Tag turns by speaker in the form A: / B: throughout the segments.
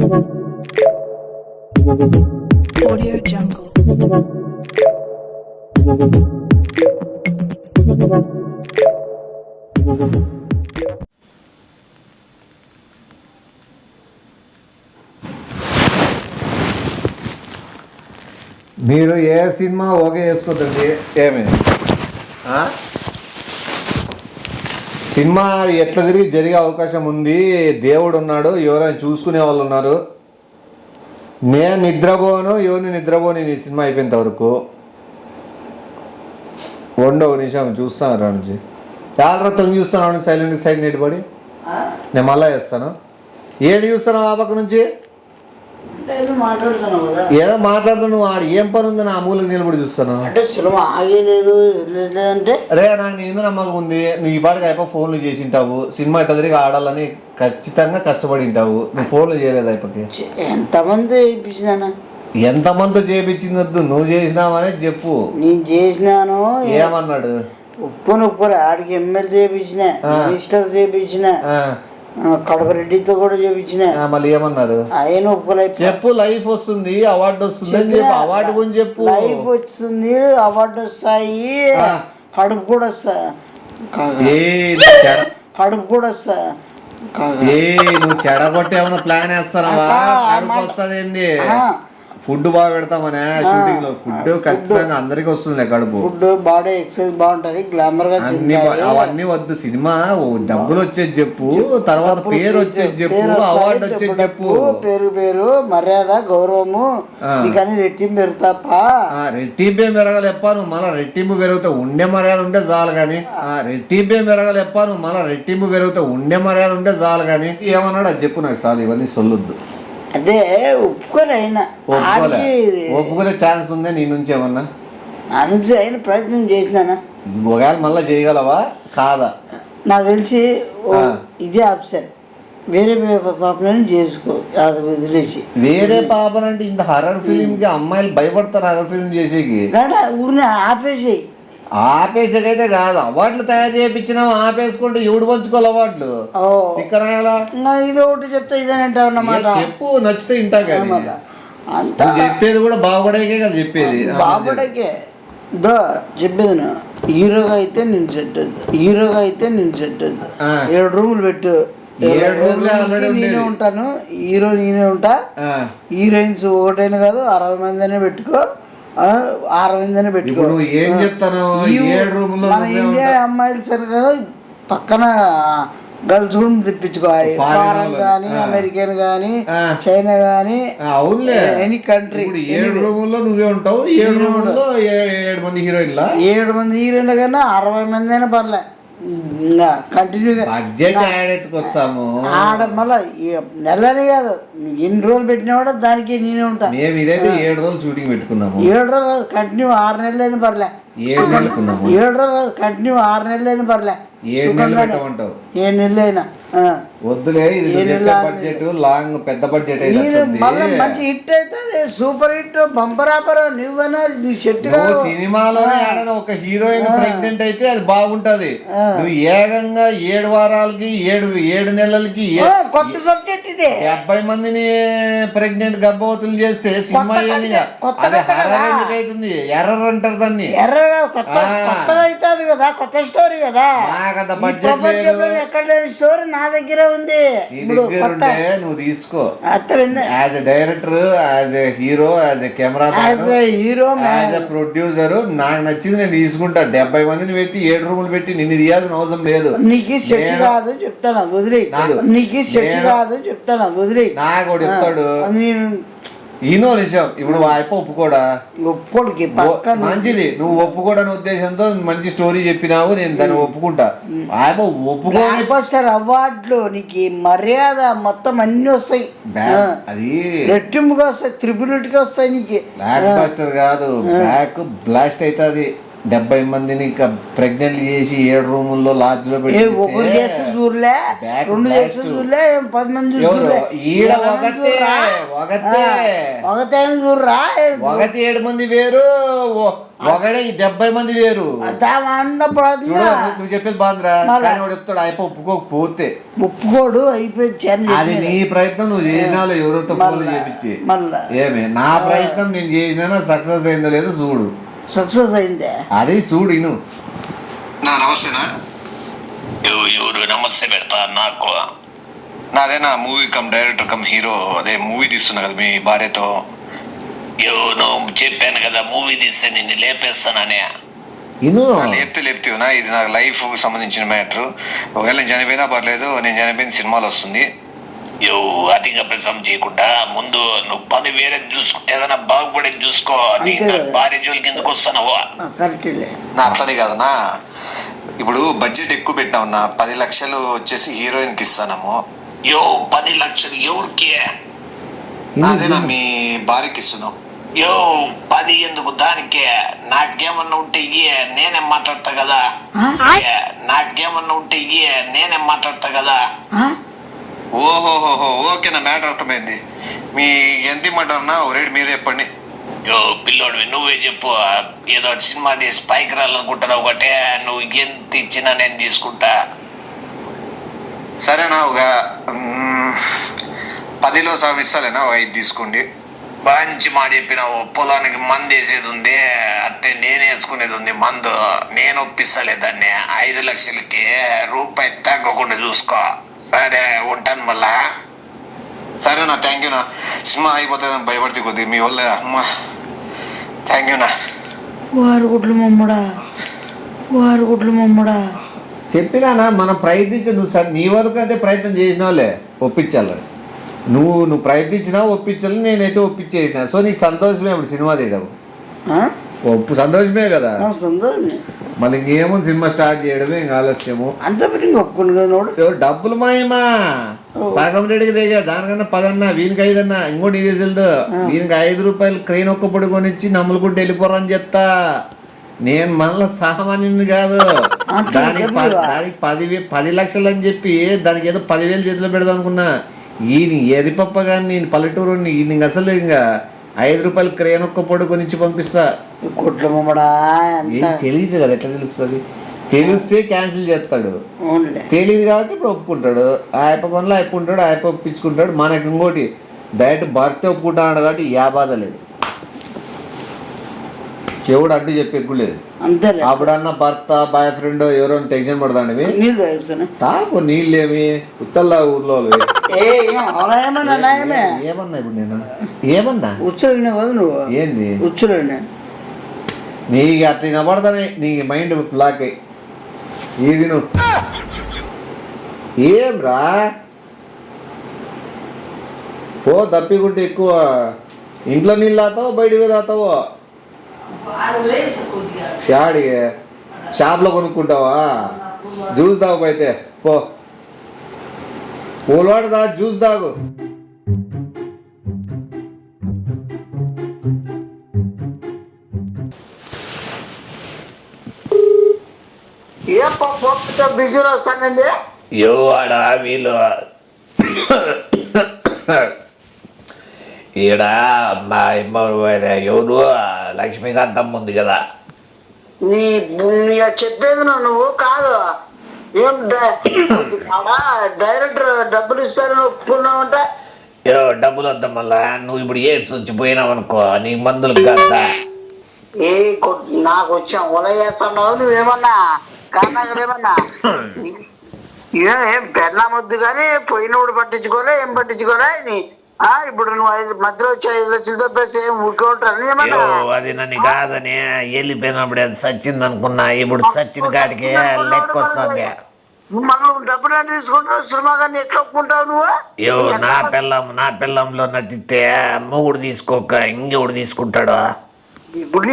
A: Audio Jungle.
B: మీరు ఏ cinema okay చేసుకోద్దండి. ఏమి cinema ఎట్లా తిరిగి జరిగే అవకాశం ఉంది. దేవుడు ఉన్నాడు, ఎవరైనా చూసుకునే వాళ్ళు ఉన్నారు. నేను నిద్రపోను, ఎవరిని నిద్రపోని నీ సినిమా అయిపోయేంత వరకు. ఒక నిమిషం చూస్తాను రా నుంచి చాలా తొంగి చూస్తున్నాను. సైలెంట్ సైడ్ నిలబడి నేను మళ్ళా చేస్తాను. ఏడు చూస్తున్నావు ఆ పక్క నుంచి? ఏదో మాట్లాడుతున్నావు. ఆడు ఏం పని ఉంది? నా మూలకి నిలబడి చూస్తాను.
C: అంటే సినిమా ఆగేలేదు అంటే
B: రే నాకు నేను నమ్మకం ఉంది. నువ్వు ఈ పాటికి అయిపో ఫోన్లు చేసింటావు. సినిమా ఎట్ట తిరిగి ఆడాలని ఖచ్చితంగా కష్టపడి ఉంటావు. నువ్వు ఫోన్లు చేయలేదు అయిపోయి.
C: ఎంతమంది చేయించినా?
B: ఎంతమంది చేయించింది వద్దు, నువ్వు చేసినావనే చెప్పు.
C: నేను చేసినాను.
B: ఏమన్నాడు?
C: ఒప్పుకొని ఆడికి ఎమ్మెల్యే చేయించిన, మినిస్టర్ చేయించిన, కడప రెడ్డితో కూడా చేయించిన.
B: మళ్ళీ ఏమన్నారు?
C: ఆయన ఒప్పుకోలేదు.
B: చెప్పు, లైఫ్ వస్తుంది, అవార్డు వస్తుంది అని చెప్పు. అవార్డు గురించి చెప్పు.
C: లైఫ్ వస్తుంది, అవార్డు వస్తాయి, కడుపు కూడా వస్తా. కడుపు కూడా వస్తా.
B: నువ్వు చెడగొట్టి ఏమన్నా ప్లాన్ వేస్తానవా? కడుపు వస్తుంది ఏంది? ఫుడ్ బాగా పెడతామనే షూటింగ్ లో. ఫుడ్ ఖచ్చితంగా అందరికి వస్తుంది. కడుపు
C: ఫుడ్, బాడీ ఎక్సర్సైజ్ బాగుంటది, గ్లామర్ గా.
B: అవన్నీ వద్దు. సినిమా డబ్బులు వచ్చేది చెప్పు, తర్వాత పేరు వచ్చేది చెప్పు, అవార్డు వచ్చేది చెప్పు.
C: పేరు మర్యాద గౌరవము నీకని రెట్టింపు పెరుగుతాప.
B: రెట్టింపే పెరగలేప్ప. నువ్వు మళ్ళీ రెట్టింపు పెరుగుతావు. ఉండే మర్యాద ఉంటే చాలు కానీ. రెట్టింపే పెరగలేప్ప. నువ్వు మళ్ళీ రెట్టింపు పెరుగుతావు. ఉండే మర్యాద ఉంటే చాలు కానీ. ఏమన్నాడు అది చెప్పు నాకు. చాలు ఇవన్నీ సొల్లొద్దు.
C: అదే ఒప్పుకొని అయినా
B: ఒప్పుకునే ఛాన్స్ ఉందే నీ నుంచి? ఏమన్నా
C: నుంచి అయిన ప్రయత్నం చేసినానా?
B: ఒకవేళ మళ్ళీ చేయగలవా కాదా?
C: నాకు తెలిసి ఇదే ఆప్షన్. వేరే పాపని చేసుకో, అది వదిలేసి.
B: వేరే పాపనంటే ఇంత హర్రర్ ఫిలిం కి అమ్మాయిలు భయపడతారు. హర్రర్ ఫిలిం చేసేకి
C: ఊరిని ఆపేసి.
B: ఆపేసేకైతే కాదు, అవార్డులు తయారు చేయించినావు. ఆపేసుకుంటే ఎవడు పంచుకోవాలి అవార్డులు? ఇక్కడ
C: ఇది ఒకటి చెప్తే ఇదేనంటే అన్నమాట.
B: చెప్పు, నచ్చితే ఇంటా కదా. అంత చెప్పేది కూడా బాగుపడేకే కదా చెప్పేది.
C: బాగుపడేకే చెప్పేది. హీరోగా అయితే నేను సెట్ అవుతుంది. హీరోగా అయితే నేను సెట్ అవుతుంది. 7 రూములు పెట్టు.
B: 7 రూములు
C: నేనే ఉంటాను. హీరో నేనే ఉంటా. హీరోయిన్స్ ఒకటైనా కాదు, 60 మంది పెట్టుకో. 6 మందిని పెట్టుకో.
B: ఏం చెప్తాను?
C: మన ఇండియా అమ్మాయిలు సరే కదా, పక్కన గర్ల్స్ రూమ్ తెప్పించుకో. ఫారెన్ కానీ, అమెరికన్ కానీ, చైనా కానీ, ఎనీ కంట్రీ.
B: 7 రూముల్లో నువ్వే ఉంటావు. 7 రూముల్లో 7 మంది హీరోయిన్లా? 7
C: మంది హీరోయిన్ల కన్నా 60 మంది అయినా పర్లే. కంటిన్యూగా ఆడ మళ్ళా నెలని కాదు, ఎన్ని రోజులు పెట్టినా కూడా దానికి నేనే ఉంటా.
B: మేము ఇదైతే 7 రోజులు షూటింగ్ పెట్టుకున్నాము.
C: 7 రోజులు కాదు, కంటిన్యూ 6 నెలలు అయినా పర్లే.
B: 7
C: రోజులు కాదు, కంటిన్యూ 6 నెలలు అయినా పర్లే.
B: 7 నెలలు పెట్టమంటావు?
C: 7 నెలలు అయినా
B: వద్దులే. ఇది బడ్జెట్, లాంగ్ పెద్ద బడ్జెట్.
C: మళ్ళీ మంచి హిట్ అవుతుంది, సూపర్ హిట్, బంపర్ ఆపర్. నువ్వన్నా నువ్వు సెట్ గా
B: సినిమాలోనే ఒక హీరోయిన్ ప్రెగ్నెంట్ అయితే అది బాగుంటది. నువ్వు ఏకంగా 7 వారాలకి 7 నెలలకి
C: కొత్త సబ్జెక్ట్ ఇది.
B: 70 మందిని ప్రెగ్నెంట్ గర్భవతులు చేస్తే సినిమా అవుతుంది. ఎర్రర్ అంటారు దాన్ని.
C: ఎర్రగా కొత్తగా అవుతుంది కదా, కొత్త స్టోరీ కదా. ఎక్కడ లేని స్టోరీ నా దగ్గర ఉంది.
B: నువ్వు తీసుకో. As a director, as a hero, as a camera, as a producer నాకు నచ్చింది నేను తీసుకుంటా. 70 మందిని పెట్టి 7 రూములు పెట్టి నిన్ను తీయాల్సిన అవసరం లేదు.
C: నీకు సెట్ కాదు చెప్తాను, వదిలే. నీకు సెట్ కాదు చెప్తాను, వదిలే.
B: నాకు ఒకటి చెప్తాడు ఈనో విషయం. ఇప్పుడు వాయిప ఒప్పుకోడా?
C: ఒప్పుకోడికి
B: మంచిది. నువ్వు ఒప్పుకోడని ఉద్దేశంతో మంచి స్టోరీ చెప్పినావు, నేను దాన్ని ఒప్పుకుంటా. ఆయన
C: ఒప్పుకోస్తారు అవార్డులు, నీకు మర్యాద మొత్తం అన్ని వస్తాయి.
B: అది
C: రెట్టింపుగా వస్తాయి, త్రిపులిటీగా వస్తాయి. నీకు
B: బ్లాక్ బస్టర్ కాదు, బ్లాక్ బ్లాస్ట్ అవుతుంది. 70 మందిని ఇంకా ప్రెగ్నెంట్ చేసి 7 రూముల్లో లాడ్జ్లో
C: ఒకరు చేస్తే చూడలే, 2 చేస్తే చూడలే, 10 మంది చూడలే,
B: ఈడ ఒకతే
C: చూడరా,
B: 7 మంది వేరు, ఒకడే 70 మంది వేరు.
C: నువ్వు
B: చెప్పేది బాగుందిరా, చెప్తాడు అయిపో ఒప్పుకోకపోతే
C: ఒప్పుకోడు అయిపోయి.
B: అది నీ ప్రయత్నం, నువ్వు చేసినా ఎవరితో ఫోన్లు చేపించి ఏమే. నా ప్రయత్నం నేను చేసినా సక్సెస్ అయిందో లేదో చూడు.
C: సక్సెస్ అయిందే
B: అది చూడు. ఇను
A: నమస్తేనా, ఎవరు నమస్తే పెడతా. నాకు నాదేనా movie cum director cum hero, అదే మూవీ తీస్తున్నా కదా మీ భార్యతో. నువ్వు చెప్పాను కదా మూవీ తీస్తే నిన్ను లేపేస్తానని. లేపుతేనా, ఇది నాకు లైఫ్ కు సంబంధించిన మ్యాటర్. ఒకవేళ నేను చనిపోయినా పర్లేదు, నేను చనిపోయిన సినిమాలో వస్తుంది. అతిగా ప్రసం చేయకుండా ముందు నువ్వు పని వేరే చూసుకో, ఏదైనా బాగుపడేది చూసుకో. భార్య జోలికి ఎందుకు వస్తున్నావా? నా అట్లనే కాదన్నా, ఇప్పుడు బడ్జెట్ ఎక్కువ పెట్టినామన్నా. 10 లక్షలు వచ్చేసి హీరోయిన్ కి ఇస్తాము. 10 లక్షలు ఎవరికి? అదేనా మీ భార్యకి ఇస్తున్నాం. 10 ఎందుకు దానికే? నాకేమన్నా ఉంటే నేనే మాట్లాడతా కదా. నాకేమన్నా ఉంటే నేనే మాట్లాడతా కదా. ఓహోహోహో, ఓకే, నా మ్యాటర్ అర్థమైంది. మీ ఎంత ఇమ్మంటారన్నా? ఓ రేటు మీరే చెప్పండి. పిల్లోడివి నువ్వే చెప్పు. ఏదో సినిమా తీసి పైకి రాలనుకుంటున్నావు ఒకటే, నువ్వు ఎంత ఇచ్చినా నేను తీసుకుంటా. సరేనా, ఒక 10లో సగం ఇస్తాలేనా, 5 తీసుకోండి. మంచి మాట చెప్పినావు. పొలానికి మందు వేసేది ఉంది, అంటే నేను వేసుకునేది ఉంది మందు. నేను ఒప్పిస్తలే దాన్ని. 5 లక్షలకి రూపాయి తగ్గకుండా చూసుకో. సరే ఉంటాను మళ్ళా. సరేనా, థ్యాంక్ యూనా. సినిమా అయిపోతుందని భయపడితే కొద్దిగా మీ వల్ల. అమ్మా థ్యాంక్ యూనా.
C: వారు గుడ్లు మమ్మడా
B: చెప్పినానా, మనం ప్రయత్నించే. నువ్వు సార్ నీ వరకు అయితే ప్రయత్నం చేసినావులే ఒప్పించాలి. నువ్వు ప్రయత్నించినావు ఒప్పించాలి, నేనైతే ఒప్పించేసిన. సో నీకు సంతోషమే. ఇప్పుడు సినిమా తీయడం సంతోషమే కదా.
C: సంతోషమే.
B: మళ్ళీ ఇంకేమో సినిమా స్టార్ట్ చేయడమే ఇంకా ఆలస్యము.
C: అంత ఒప్పుకోండి కదా.
B: డబ్బులు మాయమా, సగం రెడ్డికి దిగా. దానికన్నా 10 అన్నా, వీనికి 5 అన్నా. ఇంకోటి ఇది తెలుదు, వీనికి 5 రూపాయలు క్రెయిన్ ఒక్క పొడి కొనిచ్చి నమ్ములుకుంటూ వెళ్ళిపోరని చెప్తా. నేను మళ్ళీ సామాన్యుని కాదు. దానికి 10 లక్షలు అని చెప్పి దానికి ఏదో 10,000 చేతిలో పెడదాం అనుకున్నా. ఈయన ఎరిపప్ప కానీ నేను పల్లెటూరు నీకు అసలు ఇంకా 5 రూపాయలు క్రేన్ ఒక్క పొడి కొనిచ్చి పంపిస్తా.
C: కొట్ల మమ్మడా
B: తెలియదు కదా, ఎట్లా తెలుస్తుంది? తెలిస్తే క్యాన్సిల్ చేస్తాడు. తెలియదు కాబట్టి ఇప్పుడు ఒప్పుకుంటాడు. ఆయప్ప పనులు అయిపోంటాడు, ఆయప్ప ఒప్పించుకుంటాడు. మనకి ఇంకోటి డైరెక్ట్ భర్త ఒప్పుకుంటాడు కాబట్టి ఏ బాధ లేదు. చెవుడు అడ్డు చెప్పి ఎక్కువ లేదు. అప్పుడన్నా భర్త బాయ్ ఫ్రెండ్ ఎవరో టెన్షన్ పడతాండి. తాకు నీళ్ళేమి ఉత్తల్లా ఊర్లో ఏమన్నా ఇప్పుడు నేను ఏమన్నా
C: నువ్వు
B: ఏంది నీకు అట్లా వినపడతానే, నీకు మైండ్ బ్లాక్ అయ్యి ఇది నువ్వు ఏం రా పో. తప్పికుంటే ఎక్కువ ఇంట్లో నీళ్ళు తాతావో బయట పోయి తాతావో? యాడికి షాప్లో కొనుక్కుంటావా? జ్యూస్ తాగు అయితే పో. పూలవాడు దా, జ్యూస్ తాగు.
C: బిజీలో వస్తానండి.
A: ఆడా వీళ్ళు ఈడ మా ఎవరు లక్ష్మీకాంతమ్మ ఉంది కదా.
C: నీ చెప్పేది నువ్వు కాదు. ఏం డైరెక్టర్ డబ్బులు ఇస్తారని ఒప్పుకున్నావంట.
A: డబ్బులు వద్దాం మళ్ళా. నువ్వు ఇప్పుడు ఏడ్స్ వచ్చిపోయినావు అనుకో, నీ మందులు కదా.
C: నాకు వచ్చా ఒల చేస్తున్నావు నువ్వేమన్నా కారణాలేమన్నా? ఏం పెళ్ళమొద్దు కానీ పోయినప్పుడు పట్టించుకోలే, ఏం పట్టించుకోలే. ఇప్పుడు నువ్వు మధ్యలో వచ్చి 5 లక్షలతో పేసి ఏం ఊరుకుంటారు?
A: అది నన్ను కాదని వెళ్ళిపోయినప్పుడు అది సచ్చింది అనుకున్నా. ఇప్పుడు సచ్చిన కాడికి లెక్క వస్తుంది.
C: మనం డబ్బులు అంటే తీసుకుంటావు, సినిమా కానీ ఎట్లా ఒప్పుకుంటావు నువ్వు?
A: నా పిల్లంలో నటిస్తే మొగుడు తీసుకోక ఇంకెవడు తీసుకుంటాడు?
C: ఇప్పుడు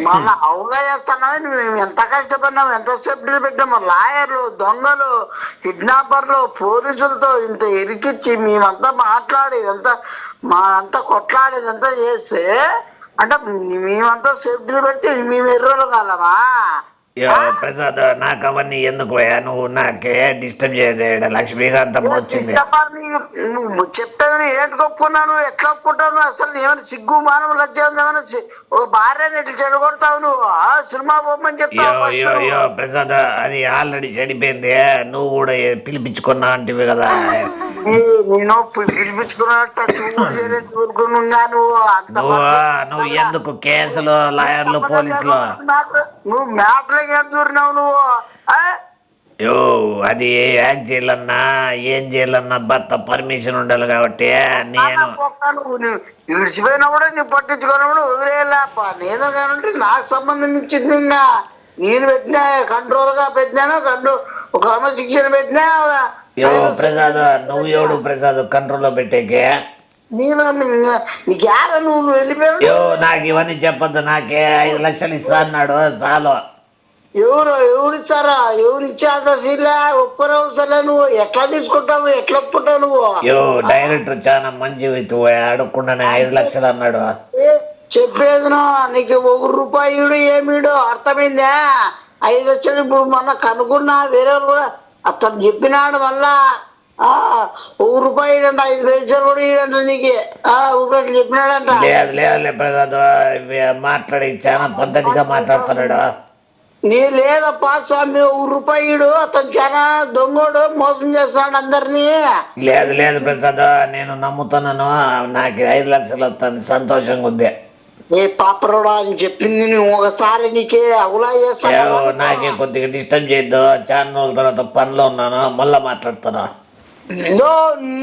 C: మళ్ళీ అవుగా చేస్తున్నావు. నువ్వు ఎంత కష్టపడినావు, ఎంత సేఫ్టీ పెట్టాము. లాయర్లు, దొంగలు, కిడ్నాపర్లు, పోలీసులతో ఇంత ఇరికిచ్చి మేమంతా మాట్లాడేది అంతా, మా అంతా కొట్లాడేది అంతా చేస్తే అంటే మేమంతా సేఫ్టీ పెడితే మేము ఎర్రోలు కాలమా?
A: ప్రసాద్ నాకు అవన్నీ ఎందుకు పోయా, నువ్వు నాకే డిస్టర్బ్ చేయదు. లక్ష్మీకాంతం వచ్చింది.
C: నువ్వు చెప్పేది ఏటుకొప్పుకున్నాను, ఎట్లా ఒప్పుకుంటావు? అసలు ఏమైనా సిగ్గు మానవ లజ్జ ఏమైనా ఒక భార్యని ఎట్లా చెడగొడతావు నువ్వు? సినిమా పోమని చెప్తావు.
A: ప్రసాద్ అది ఆల్రెడీ చెడిపోయింది. నువ్వు కూడా పిలిపించుకున్నా అంటివి కదా.
C: నేను పిలిపించుకున్నట్టు
A: నువ్వు ఎందుకు కేసులు, లాయర్లు, పోలీసులు?
C: నువ్వు మ్యాటర్ ఏం దూరినావు నువ్వు?
A: అది యాక్ట్ చేయాలన్నా ఏం చేయాలన్నా భర్త పర్మిషన్ ఉండాలి కాబట్టి నేను
C: విడిచిపోయినా కూడా నీ పట్టించుకున్నా వదిలేయాలప్ప. నేను కానంటే నాకు సంబంధించింది. ఇంకా నేను పెట్టినా కంట్రోల్ గా పెట్టినాను, ఒక క్రమశిక్షణ పెట్టినా.
A: ప్రసాద్ నువ్వు ఎవడు ప్రసాద్ కంట్రోల్లో పెట్టేకే?
C: నువ్వు వెళ్ళిపోయావు.
A: నాకు ఇవన్నీ చెప్పొద్దు. నాకే 5 లక్షలు ఇస్తా అన్నాడు చాలు.
C: ఎవరిచ్చారా? ఎవరిచ్చారా? సీలా ఒక్కరవు సరే. నువ్వు ఎట్లా తీసుకుంటావు, ఎట్లా ఒప్పుకుంటావు నువ్వు?
A: డైరెక్టర్ చాలా మంచి అడుక్కుండానే 5 లక్షలు అన్నాడు.
C: చెప్పేది నీకు ₹1 ఏమీడు అర్థమైందా? 5 లక్షలు ఇప్పుడు మొన్న కనుక్కున్నా. వేరే కూడా అతను చెప్పినాడు మళ్ళా ₹1 ఇడంట, 5 పైసలు కూడా ఇడంట నీకు చెప్పినాడంట.
A: లేదు ప్రసాద్ మాట్లాడి చాలా పద్ధతిగా మాట్లాడుతున్నాడు.
C: నీ లేదప్పా స్వామి, ₹1 అతను చాలా దొంగోడు, మోసం చేస్తున్నాడు అందరినీ.
A: లేదు ప్రసాద్ నేను నమ్ముతున్నాను. నాకు 5 లక్షలు వస్తుంది, సంతోషంగా ఉంది.
C: ఏ పాపరోడా అని చెప్పింది నువ్వు ఒకసారి నీకే అవులా చేస్తావు.
A: నాకే కొద్దిగా డిస్టర్బ్ చేయొద్దు. చాలా రోజుల తర్వాత పనిలో ఉన్నాను, మళ్ళా మాట్లాడుతున్నా.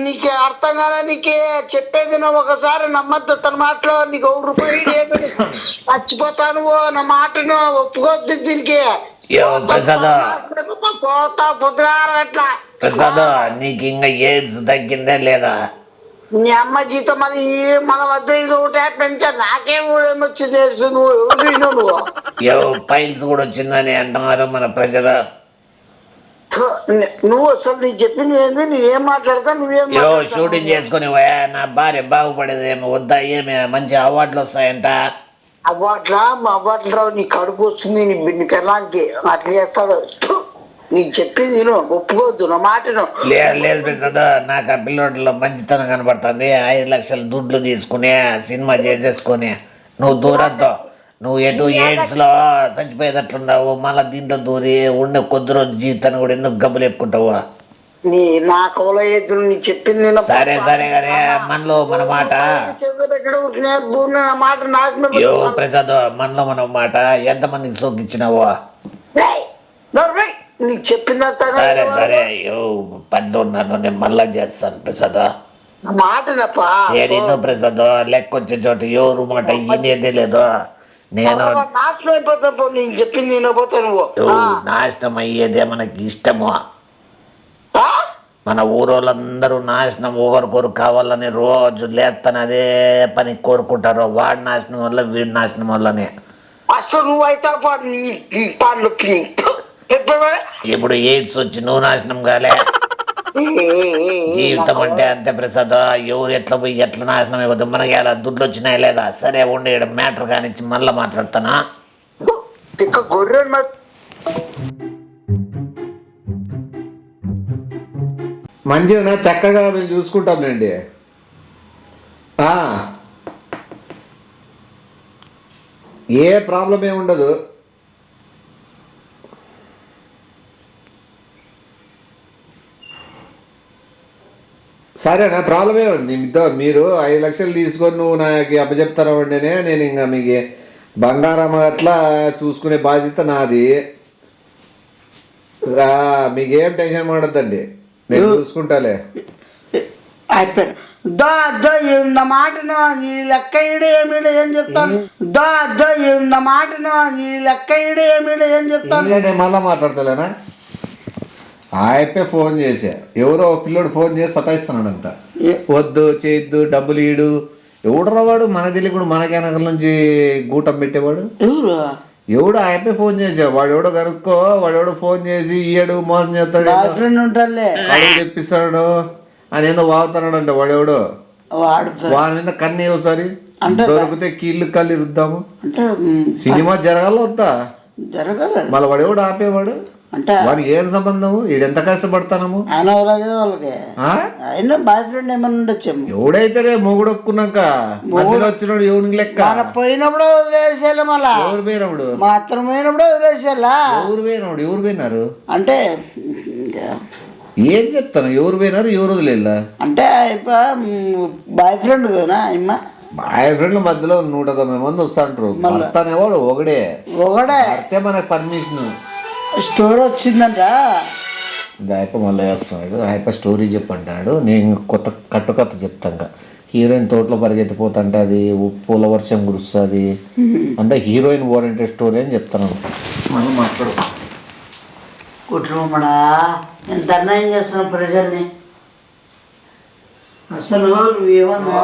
C: నీకే అర్థం కాదా? నీకే చెప్పేది నువ్వు ఒకసారి నమ్మద్దు తన మాటలో. నీకు ₹1 చచ్చిపోతాను నా మాటను ఒప్పుకోద్దు దీనికి.
A: ప్రసాద్
C: పోతా పొద్దుగారు అట్లా.
A: ప్రసాద్ నీకు ఇంకా ఎయిడ్స్ తగ్గిందే లేదా?
C: నీ అమ్మ జీతం మరి మన వద్ద ఇది ఒకటే పెంచా. నాకేం ఏమొచ్చింది తెలుసు? నువ్వు
A: పైల్స్ కూడా వచ్చిందని అంటున్నారు మన ప్రజలు.
C: నువ్వు అసలు నీ చెప్పింది ఏంది? నువ్వేం మాట్లాడతా? నువ్వేం
A: షూటింగ్ చేసుకుని నా భార్య బాగుపడేది ఏమో వద్దా? ఏమి మంచి అవార్డులు వస్తాయంట.
C: అవార్డులు రావు. నీ కడుపు వస్తుంది నీ పిల్లలకి. అట్లా చేస్తాడు. నీకు చెప్పింది ఒప్పుకోవద్దు నా మాటను.
A: లేదు ప్రసాద్ నాకు ఆ పిల్లోడిలో మంచితనం కనబడుతుంది. 5 లక్షలు దుడ్లు తీసుకుని సినిమా చేసేసుకొని నువ్వు దూరద్దు. నువ్వు ఎటు ఎయిడ్స్ లో చచ్చిపోయేటట్లున్నావు, మళ్ళీ దీంట్లో దూరి ఉండే కొద్ది రోజు జీవితాన్ని కూడా ఎందుకు గబ్బులు ఎక్కుంటావు?
C: నా కౌల ఎదురు నీ చెప్పింది.
A: సరే కానీ మనలో మన మాట ప్రసాద్, మనలో మన మాట ఎంతమందికి సోకిచ్చినావు?
C: నీకు చెప్పిన
A: సరే పండు ఉన్నాను, నేను మళ్ళా చేస్తాను ప్రసాద్.
C: మాటనప్పా
A: నేను ప్రసాద్ లెక్క వచ్చే చోట ఎవరు మాట ఇనేదే లేదు. నేను
C: నాశనం అయిపోతావు. నేను చెప్పింది వినపోతా నువ్వు.
A: నాశనం అయ్యేదే మనకి ఇష్టము. మన ఊరోళ్ళందరూ నాశనం ఒకరికొరు కావాలని రోజు లేస్తాను అదే పని కోరుకుంటారు. వాడి నాశనం వల్ల వీడి నాశనం వల్లనే.
C: అసలు నువ్వు అయితే
A: ఇప్పుడు ఎయిడ్స్ వచ్చి నువ్వు నాశనం కాలే. జీవితం అంటే అంతే ప్రసాద్. ఎవరు ఎట్లా పోయి ఎట్లా నాశనం అయిపోతుంది. మనకి ఎలా దుడ్లు వచ్చినాయి లేదా? సరే ఉండే మ్యాటర్ కానిచ్చి మళ్ళీ మాట్లాడుతానా.
B: మంచిగా చక్కగా మేము చూసుకుంటాంలేండి. ఏ ప్రాబ్లం ఏమి ఉండదు. సరేనా? ప్రాబ్లం ఏమండి? మీరు 5 లక్షలు తీసుకొని నువ్వు నాకు అప్పచెప్తారావండినే. నేను ఇంకా మీకు బంగారం అట్లా చూసుకునే బాధ్యత నాది. మీకేం టెన్షన్ పడద్దండి, నేను చూసుకుంటాలే.
C: అయిపోయాను. నా మాటను నీ లెక్క ఈడు ఏమిడు ఏం చెప్తాను? నా మాటను నీ లెక్క ఈడు ఏమిడు ఏం చెప్తాను?
B: నేను మళ్ళీ మాట్లాడతలేనా? ఫోన్ చేసా, ఎవరో పిల్లోడు ఫోన్ చేసి సతాయిస్తున్నాడంట. వద్దు చేయొద్దు, డబ్బులు ఈడు. ఎవడురా వాడు? మన తెలియకుండా మనకేనగల నుంచి గూటం పెట్టేవాడు ఎవడు? ఫోన్ చేసా, వాడు ఎవడో కనుక్కో. వాడెవడో ఫోన్ చేసి ఈయడు మోసం చేస్తాడు, తెప్పిస్తాడు అని ఏదో వాగుతున్నాడంట. వాడెవడో వాడి మీద కన్ను ఒకసారి
C: అంటే
B: దొరికితే కీళ్ళు కళ్ళు రుద్దాము.
C: అంటే
B: సినిమా జరగాల వద్దా?
C: జరగలేదు.
B: మళ్ళీ వాడేవాడు ఆపేవాడు?
C: అంటే
B: వాడికి ఏం సంబంధము? ఈడెంత కష్టపడతానము?
C: ఆయన వాళ్ళకి వాళ్ళకి ఆయన బాయ్ ఫ్రెండ్ ఏమన్నా ఉండొచ్చేమో.
B: ఎవడైతే రే మొగుడు ఒప్పుకున్నాక మధ్యలో వచ్చినాడు ఎవరికి లెక్క?
C: మన పోయినప్పుడు వదిలేసేయాలి. మళ్ళా
B: ఎవరు పోయినప్పుడు?
C: మా అత్తను పోయినప్పుడు వదిలేసేయాలా?
B: ఎవరు పోయినప్పుడు? ఎవరు పోయినారు
C: అంటే
B: ఏం చెప్తాను? ఎవరు పోయినారు, ఎవరు వదిలేలా?
C: అంటే బాయ్ ఫ్రెండ్ కదా ఇమ్మ.
B: బాయ్ ఫ్రెండ్ల మధ్యలో 190 మంది వస్తాంటారు. భర్తనేవాడు ఒకడే అయితే మనకు పర్మిషన్.
C: స్టోర్ వచ్చిందంట.
B: దాయప మళ్ళీ వేస్తున్నాడు. ఆయప స్టోరీ చెప్పంటాడు. నేను కొత్త కథ చెప్తాను. హీరోయిన్ తోటలో పరిగెత్తిపోతుంటే అది పూల వర్షం కురుస్తుంది అంతా హీరోయిన్ ఓరియంటెడ్ స్టోరీ అని చెప్తాను. మనం మాట్లాడుతాం.
C: కుటుంబడా ఎంత అన్యాయం చేస్తున్నావు ప్రజల్ని. అసలు నువ్వేమన్నా